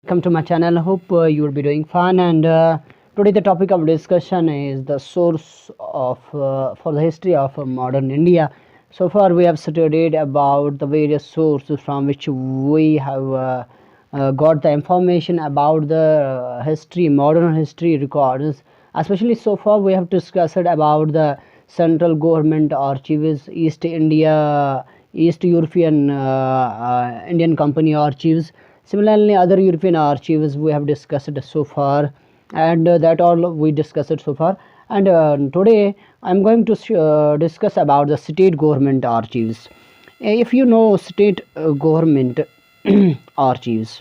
Welcome to my channel. Hope you will be doing fine. And today the topic of discussion is the source of for the history of modern India. So far, we have studied about the various sources from which we have got the information about the history, modern history records. Especially so far, we have discussed about the central government archives, East European Indian Company archives. Similarly, other European archives we have discussed so far, and that all we discussed so far. And today I'm going to discuss about the state government archives. If you know state government archives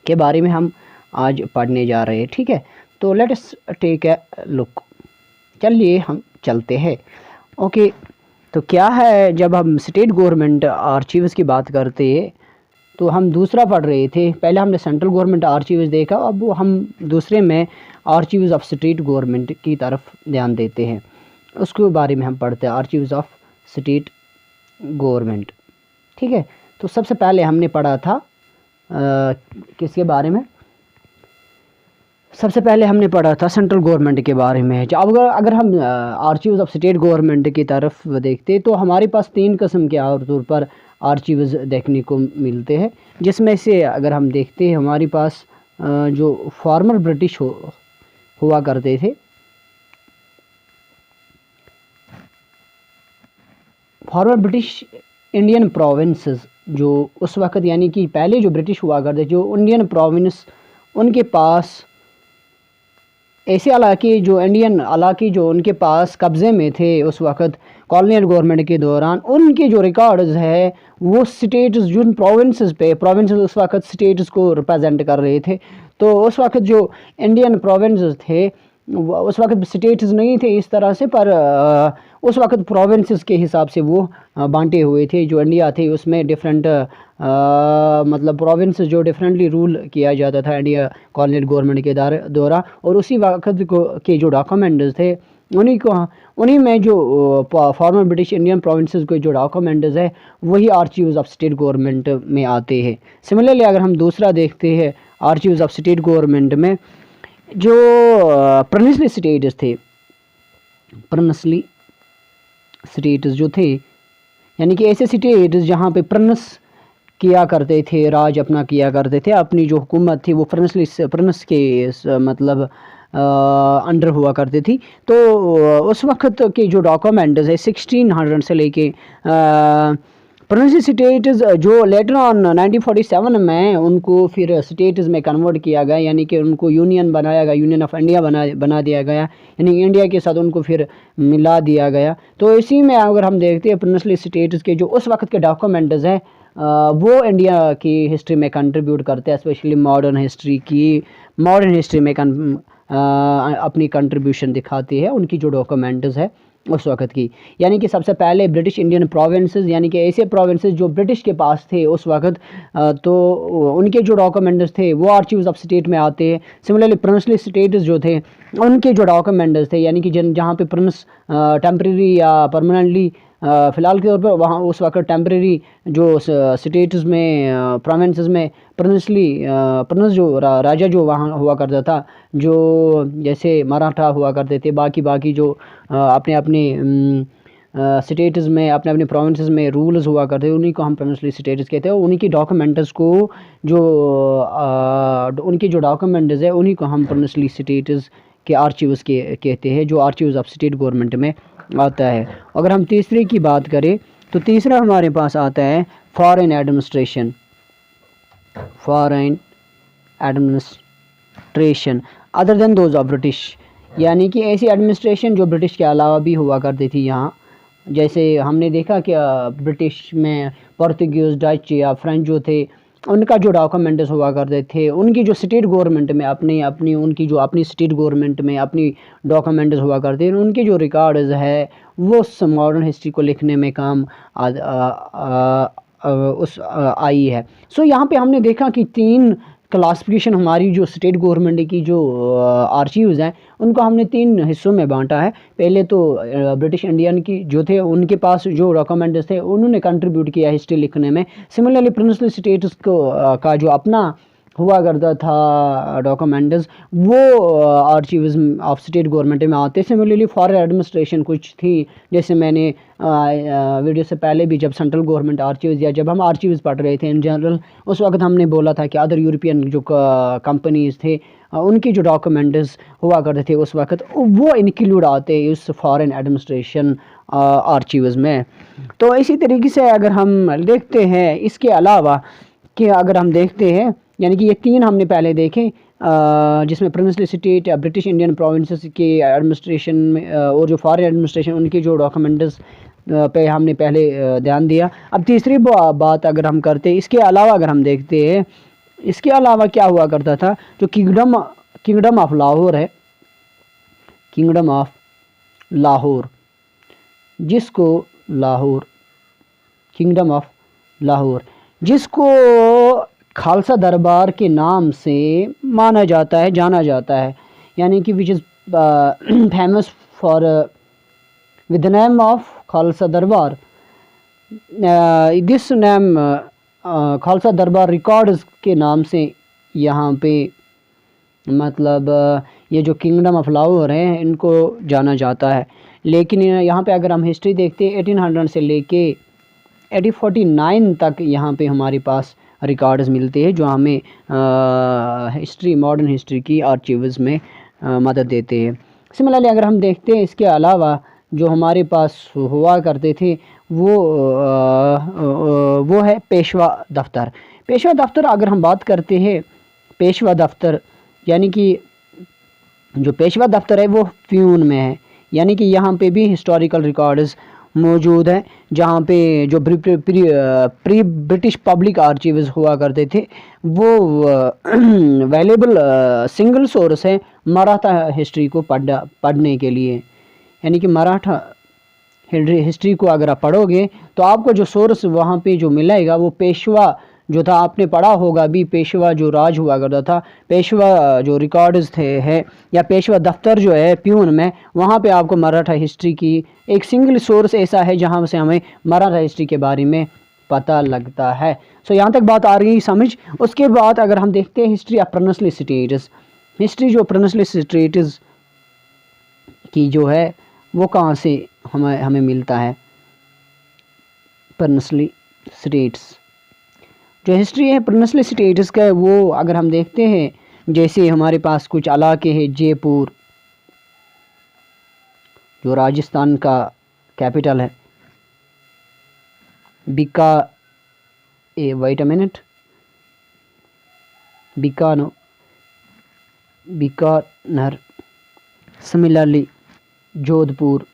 के बारे में हम आज पढ़ने जा रहे हैं, ठीक है। तो let us take a look. चलिए हम चलते हैं। ओके, तो क्या है, जब हम स्टेट गवर्नमेंट आर्चीव्स की बात करते हैं तो हम दूसरा पढ़ रहे थे। पहले हमने सेंट्रल गवर्नमेंट आर्चीव्स देखा, अब हम दूसरे में आर्चीव्स ऑफ स्टेट गवर्नमेंट की तरफ ध्यान देते हैं। उसके बारे में हम पढ़ते हैं, आर्चीव्स ऑफ स्टेट गवर्नमेंट, ठीक है। तो सबसे पहले हमने पढ़ा था किसके बारे में? सबसे पहले हमने पढ़ा था सेंट्रल गवर्नमेंट के बारे में। जब अगर हम आर्चीव्स ऑफ स्टेट गवर्नमेंट की तरफ देखते तो हमारे पास तीन किस्म के आमतौर पर आर्चीव्स देखने को मिलते हैं, जिसमें से अगर हम देखते हैं हमारे पास जो फॉर्मर ब्रिटिश हुआ करते थे, फॉर्मर ब्रिटिश इंडियन प्रोविंसेस, जो उस वक्त यानी कि पहले जो ब्रिटिश हुआ करते, जो इंडियन प्रोविंस, उनके पास ऐसे इलाके, जो इंडियन इलाके जो उनके पास कब्ज़े में थे उस वक्त कॉलोनियल गवर्नमेंट के दौरान, उनके जो रिकॉर्ड्स है वो स्टेट्स, जो प्रोविंसेस उस वक्त स्टेट्स को रिप्रेजेंट कर रहे थे। तो उस वक्त जो इंडियन प्रोविंसेस थे, उस वक्त स्टेट्स नहीं थे इस तरह से, पर उस वक्त प्रोविंसेस के हिसाब से वो बांटे हुए थे। जो इंडिया थे उसमें डिफरेंट मतलब प्रोविंस जो डिफरेंटली रूल किया जाता था इंडिया कॉलोनियल गवर्नमेंट के दौरान। और उसी वक्त के जो डॉक्यूमेंट्स थे उन्हीं में जो फॉर्मर ब्रिटिश इंडियन प्रोविंसेस के जो डॉक्यूमेंट्स है वही आर्चीव्स ऑफ स्टेट गवर्नमेंट में आते हैं। सिमिलरली अगर हम दूसरा देखते हैं आर्चीव्स ऑफ स्टेट गवर्नमेंट में, जो प्रिंसली स्टेट्स थे, प्रिंसली स्टेट्स जो थे यानी कि ऐसे स्टेट्स जहाँ पे प्रिंस किया करते थे, राज अपना किया करते थे, अपनी जो हुकूमत थी वो प्रिंस के मतलब अंडर हुआ करती थी। तो उस वक्त के जो डॉक्यूमेंट्स है 1600 से लेके प्रिंस स्टेट्स, जो लेटर ऑन 1947 में उनको फिर स्टेट्स में कन्वर्ट किया गया, यानी कि उनको यूनियन बनाया गया, यूनियन ऑफ इंडिया बना दिया गया, यानी इंडिया के साथ उनको फिर मिला दिया गया। तो इसी में अगर हम देखते हैं प्रिंसली स्टेट्स के जो उस वक्त के डॉक्यूमेंट्स हैं वो इंडिया की हिस्ट्री में कंट्रीब्यूट करते हैं, स्पेशली मॉडर्न हिस्ट्री में अपनी कंट्रीब्यूशन दिखाती है उनकी जो डॉक्यूमेंट्स है उस वक्त की। यानी कि सबसे पहले ब्रिटिश इंडियन प्रोविंसेस, यानी कि ऐसे प्रोविंसेस जो ब्रिटिश के पास थे उस वक्त, तो उनके जो डॉक्यूमेंट्स थे वो आर्चीव्स ऑफ स्टेट में आते हैं। सिमिलरली प्रिंसली स्टेट्स जो थे उनके जो डॉक्यूमेंट्स थे, यानी कि जहाँ पे प्रिंस टेम्प्रेरी या परमानेंटली फ़िलहाल के तौर पर वहाँ उस वक्त टेम्प्रेरी जो स्टेट्स में प्रोविंसेस में प्रिंस जो राजा जो वहाँ हुआ करता था, जो जैसे मराठा हुआ करते थे, बाकी जो अपने अपने स्टेट्स में अपने प्रोविंसेस में रूल्स हुआ करते थे, उन्हीं को हम प्रिंसली स्टेट्स कहते हैं। उन्हीं की डॉक्यूमेंट्स को जो उनके जो डॉक्यूमेंट्स है उन्हीं को हम प्रिंसली स्टेट्स के आर्चीव्स कहते हैं, जो आर्चीव्स ऑफ स्टेट गवर्नमेंट में आता है। अगर हम तीसरे की बात करें तो तीसरा हमारे पास आता है foreign administration other than those of British, यानी कि ऐसी एडमिनिस्ट्रेशन जो ब्रिटिश के अलावा भी हुआ करती थी यहाँ। जैसे हमने देखा कि ब्रिटिश में पोर्तुगीज़, डच या फ्रेंच जो थे उनका जो डॉक्यूमेंट्स हुआ करते थे, उनकी जो स्टेट गवर्नमेंट में अपनी स्टेट गवर्नमेंट में अपनी डॉक्यूमेंट्स हुआ करते हैं, उनके जो रिकॉर्ड्स है वो मॉडर्न हिस्ट्री को लिखने में काम आई है। सो यहाँ पे हमने देखा कि तीन क्लासिफिकेशन हमारी जो स्टेट गवर्नमेंट की जो आर्चीव्स हैं उनको हमने तीन हिस्सों में बांटा है। पहले तो ब्रिटिश इंडियन की जो थे उनके पास जो डॉक्यूमेंट्स थे उन्होंने कंट्रीब्यूट किया हिस्ट्री लिखने में। सिमिलरली प्रिंसली स्टेट्स को का जो अपना हुआ करता था डॉक्यूमेंट्स, वो आर्चीव्स ऑफ स्टेट गवर्नमेंट में आते। सिमिलरली फॉरेन एडमिनिस्ट्रेशन कुछ थी, जैसे मैंने वीडियो से पहले भी जब सेंट्रल गवर्नमेंट आर्चीव्स या जब हम आर्चीव्स पढ़ रहे थे इन जनरल, उस वक्त हमने बोला था कि अदर यूरोपियन जो कंपनीज थे उनकी जो डॉक्यूमेंट्स हुआ करते थे उस वक्त, वो इंक्लूड आते इस फॉरेन एडमिनिस्ट्रेशन आर्चीव्स में। तो इसी तरीके से अगर हम देखते हैं इसके अलावा, कि अगर हम देखते हैं यानी कि ये तीन हमने पहले देखे, जिसमें princely state, British Indian provinces के एडमिनिस्ट्रेशन में और जो फॉरेन एडमिनिस्ट्रेशन उनके जो डॉक्यूमेंट्स पे हमने पहले ध्यान दिया। अब तीसरी बात अगर हम करते हैं, इसके अलावा अगर हम देखते हैं, इसके अलावा क्या हुआ करता था, जो किंगडम ऑफ लाहौर है, किंगडम ऑफ लाहौर, जिसको लाहौर, किंगडम ऑफ लाहौर, जिसको खालसा दरबार के नाम से माना जाता है, जाना जाता है, यानी कि which is famous for with the name of Khalsa Darbar. This name Khalsa दरबार रिकॉर्ड्स के नाम से यहाँ पे मतलब ये जो किंगडम ऑफ लाहौर है इनको जाना जाता है। लेकिन यहाँ पे अगर हम हिस्ट्री देखते हैं 1800 से लेके 1849 तक यहाँ पे हमारे पास रिकॉर्ड्स मिलते हैं, जो हमें हिस्ट्री, मॉडर्न हिस्ट्री की आर्चीव्स में मदद देते हैं। सिमिलरली अगर हम देखते हैं, इसके अलावा जो हमारे पास हुआ करते थे वो है पेशवा दफ्तर। पेशवा दफ्तर अगर हम बात करते हैं, पेशवा दफ्तर यानी कि जो पेशवा दफ्तर है वो फ्यून में है, यानी कि यहाँ पे भी हिस्टोरिकल रिकॉर्ड्स मौजूद हैं, जहाँ पे जो प्री ब्रिटिश पब्लिक आर्चीव्स हुआ करते थे वो वैल्यूबल सिंगल सोर्स है मराठा हिस्ट्री को पढ़ने के लिए। यानी कि मराठा हिस्ट्री को अगर आप पढ़ोगे तो आपको जो सोर्स वहाँ पे जो मिलेगा वो पेशवा जो था, आपने पढ़ा होगा भी, पेशवा जो राज हुआ करता था, पेशवा जो रिकॉर्ड्स थे है, या पेशवा दफ्तर जो है प्यून में, वहाँ पे आपको मराठा हिस्ट्री की एक सिंगल सोर्स ऐसा है जहाँ से हमें मराठा हिस्ट्री के बारे में पता लगता है। सो यहाँ तक बात आ रही समझ। उसके बाद अगर हम देखते हैं history of princely states, history जो प्रिंसली स्टेट्स की जो है वो कहाँ से हमें मिलता है। प्रिंसली स्टेट्स जो हिस्ट्री है प्रिंसली स्टेट्स का, वो अगर हम देखते हैं, जैसे हमारे पास कुछ इलाके हैं, जयपुर जो राजस्थान का कैपिटल है, बीकानेर, सिमिलरली जोधपुर,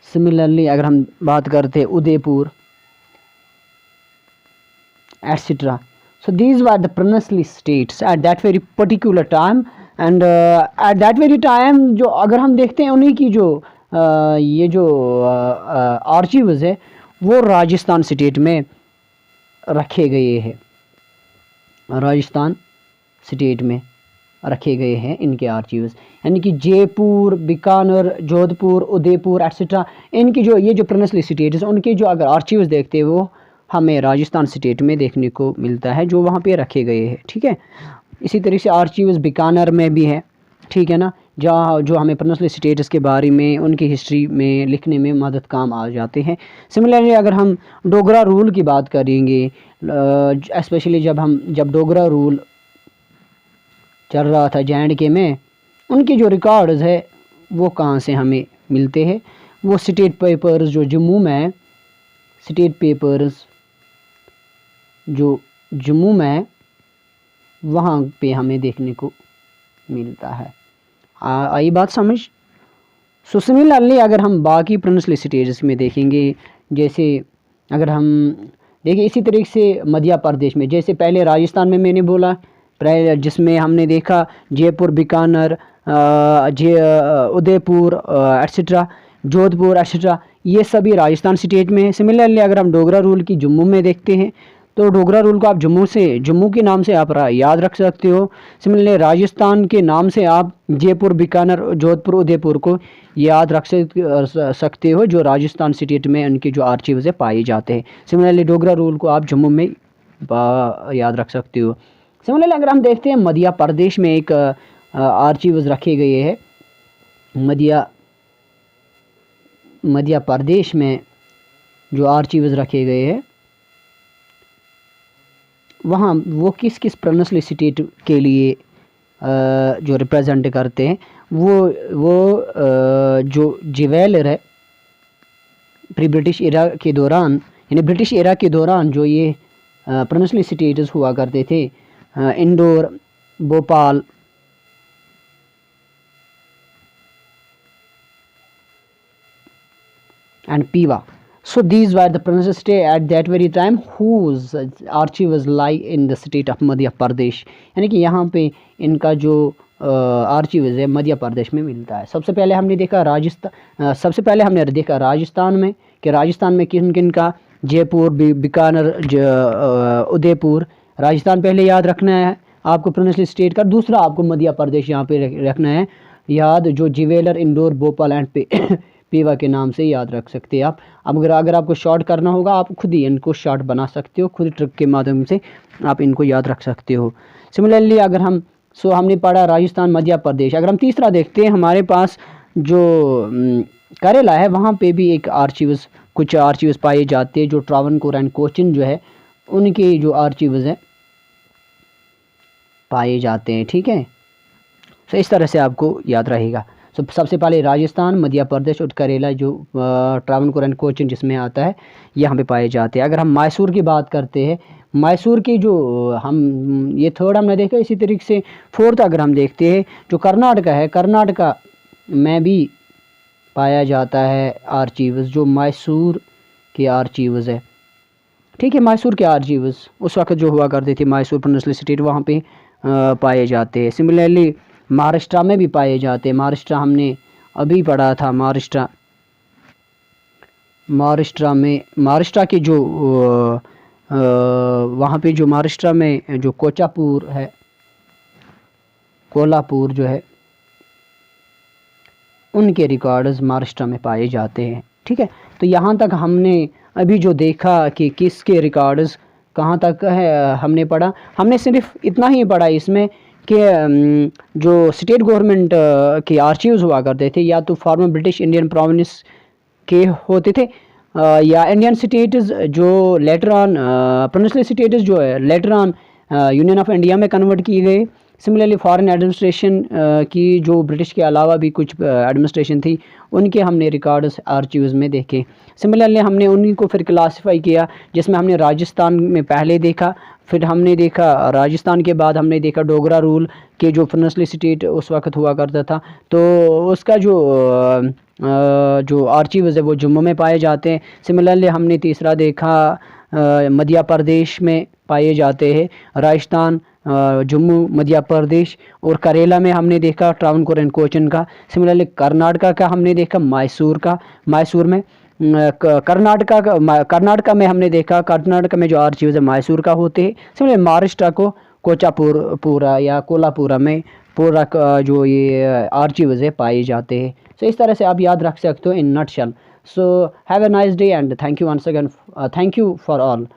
सिमिलरली अगर हम बात करते हैं Udaipur etcetera. So these were the princely states at that very particular time, and at that very time जो अगर हम देखते हैं उन्हीं की जो ये जो आर्चीव्स है वो राजस्थान स्टेट में रखे गए हैं, राजस्थान स्टेट में रखे गए हैं इनके आर्चीव्स। यानी कि जयपुर, बीकानेर, जोधपुर, उदयपुर एटसेट्रा, इनकी जो ये जो प्रिंसली स्टेट्स उनके जो अगर आर्चीव्स देखते हैं वो हमें राजस्थान स्टेट में देखने को मिलता है, जो वहाँ पे रखे गए हैं। ठीक है, इसी तरीके से आर्चीव्स बीकानेर में भी है, ठीक है ना, जहाँ जो हमें प्रिंसली स्टेट्स के बारे में उनकी हिस्ट्री में लिखने में मदद काम आ जाते हैं। सिमिलरली अगर हम डोगरा रूल की बात करेंगे, स्पेशली जब डोगरा रूल चल रहा था J&K में, उनके जो रिकॉर्ड्स है वो कहाँ से हमें मिलते हैं, वो स्टेट पेपर्स जो जम्मू में, स्टेट पेपर्स जो जम्मू में वहाँ पे हमें देखने को मिलता है। आई बात समझ। सो सिमिलरली अगर हम बाकी प्रिंसली स्टेट्स में देखेंगे, जैसे अगर हम देखें इसी तरीके से मध्य प्रदेश में, जैसे पहले राजस्थान में मैंने बोला, जिसमें हमने देखा जयपुर, बीकानेर, उदयपुर एटसेट्रा, जोधपुर एटसेट्रा, ये सभी राजस्थान स्टेट में है। सिमिलरली अगर हम डोगरा रूल की जम्मू में देखते हैं तो डोगरा रूल को आप जम्मू के नाम से आप याद रख सकते हो। सिमिलरली राजस्थान के नाम से आप जयपुर, बीकानेर, जोधपुर, उदयपुर को याद रख सकते हो, जो राजस्थान स्टेट में उनके जो आर्चीव्स है पाए जाते हैं। सिमिलरली डोगरा रूल को आप जम्मू में याद रख सकते हो। सिमिलरली अगर हम देखते हैं मध्य प्रदेश में एक आर्चीव्स रखे गए हैं। मध्य प्रदेश में जो आर्चीव्स रखे गए हैं वहाँ वो किस किस प्रोविंशियल स्टेट के लिए जो रिप्रेजेंट करते हैं, वो जो ज्वेलर है प्री ब्रिटिश एरा के दौरान, यानी ब्रिटिश एरा के दौरान जो ये प्रोविंशियल स्टेट्स हुआ करते थे, Indore, Bhopal, and Piva. So these were the provincial state at that very time whose archives lie in the state of Madhya Pradesh। यानी कि यहाँ पे इनका जो आर्चीव्स है मध्य प्रदेश में मिलता है। सबसे पहले हमने देखा राजस्थान में कि राजस्थान में किन किन का, जयपुर, बीकानेर, उदयपुर, राजस्थान पहले याद रखना है आपको प्रोविंशियल स्टेट का। दूसरा आपको मध्य प्रदेश यहाँ पे रखना है याद, जो ज्वेलर, इंदौर, भोपाल एंड पीवा के नाम से याद रख सकते हैं आप। अब अगर आपको शॉर्ट करना होगा आप खुद ही इनको शॉर्ट बना सकते हो, खुद ट्रिक के माध्यम से आप इनको याद रख सकते हो। सिमिलरली अगर हमने पढ़ा राजस्थान, मध्य प्रदेश। अगर हम तीसरा देखते हैं, हमारे पास जो करेला है वहाँ पे भी एक कुछ आर्चीव्स पाए जाते हैं, जो ट्रावनकोर एंड कोचिन जो है उनके जो आर्चीव्स हैं पाए जाते हैं। ठीक है, तो इस तरह से आपको याद रहेगा। सबसे पहले राजस्थान, मध्य प्रदेश और करेला जो ट्रावनकोर एंड कोचिन जिसमें आता है यहाँ पे पाए जाते हैं। अगर हम मैसूर की बात करते हैं, मैसूर की जो ये थर्ड हमने देखा, इसी तरीके से फोर्थ अगर हम देखते हैं जो कर्नाटका है, कर्नाटका में भी पाया जाता है आर्चीव्स, जो मैसूर के आर्चीव्स है। ठीक है, मैसूर के आर्चीव्स उस वक्त जो हुआ करते थे मैसूर प्रोविंशियल स्टेट वहाँ पे पाए जाते हैं। सिमिलरली महाराष्ट्र में भी पाए जाते हैं। महाराष्ट्र हमने अभी पढ़ा था, महाराष्ट्र के जो वहाँ पे जो महाराष्ट्र में जो कोल्हापुर है, कोल्हापुर जो है उनके रिकॉर्ड्स महाराष्ट्र में पाए जाते हैं। ठीक है, तो यहाँ तक हमने अभी जो देखा कि किसके रिकॉर्ड्स कहाँ तक है हमने पढ़ा। हमने सिर्फ इतना ही पढ़ा इसमें कि जो स्टेट गवर्नमेंट के आर्चीव्स हुआ करते थे या तो फॉर्मर ब्रिटिश इंडियन प्रोविंस के होते थे या इंडियन स्टेट्स जो लेटर ऑन प्रोविंशियल स्टेट्स जो है later on union of India में कन्वर्ट किए गए। सिमिलरली फॉरेन एडमिनिस्ट्रेशन की जो ब्रिटिश के अलावा भी कुछ एडमिनिस्ट्रेशन थी उनके हमने रिकॉर्ड्स आर्चीव्स में देखे। सिमिलरली हमने उन्हीं को फिर क्लासिफाई किया, जिसमें हमने राजस्थान में पहले देखा, फिर हमने देखा राजस्थान के बाद हमने देखा डोगरा रूल के जो प्रोविंशियल स्टेट उस वक्त हुआ करता था, तो उसका जो आर्चीव्स है वो जम्मू में पाए जाते हैं। सिमिलरली हमने तीसरा देखा मध्य प्रदेश में पाए जाते हैं, राजस्थान, जम्मू, मध्य प्रदेश, और करेला में हमने देखा ट्रावनकोर एंड कोचिन का। सिमिलरली कर्नाटका का हमने देखा मैसूर में कर्नाटका में हमने देखा, कर्नाटका में जो आर्चीव्स है मैसूर का होते हैं। सिमिलरली महाराष्ट्र को कोल्हापुर या कोल्हापुरा में पूरा जो ये आर्चीव्स है पाए जाते हैं। सो इस तरह से आप याद रख सकते हो in nutshell. So have a nice day and thank you once again, thank you for all.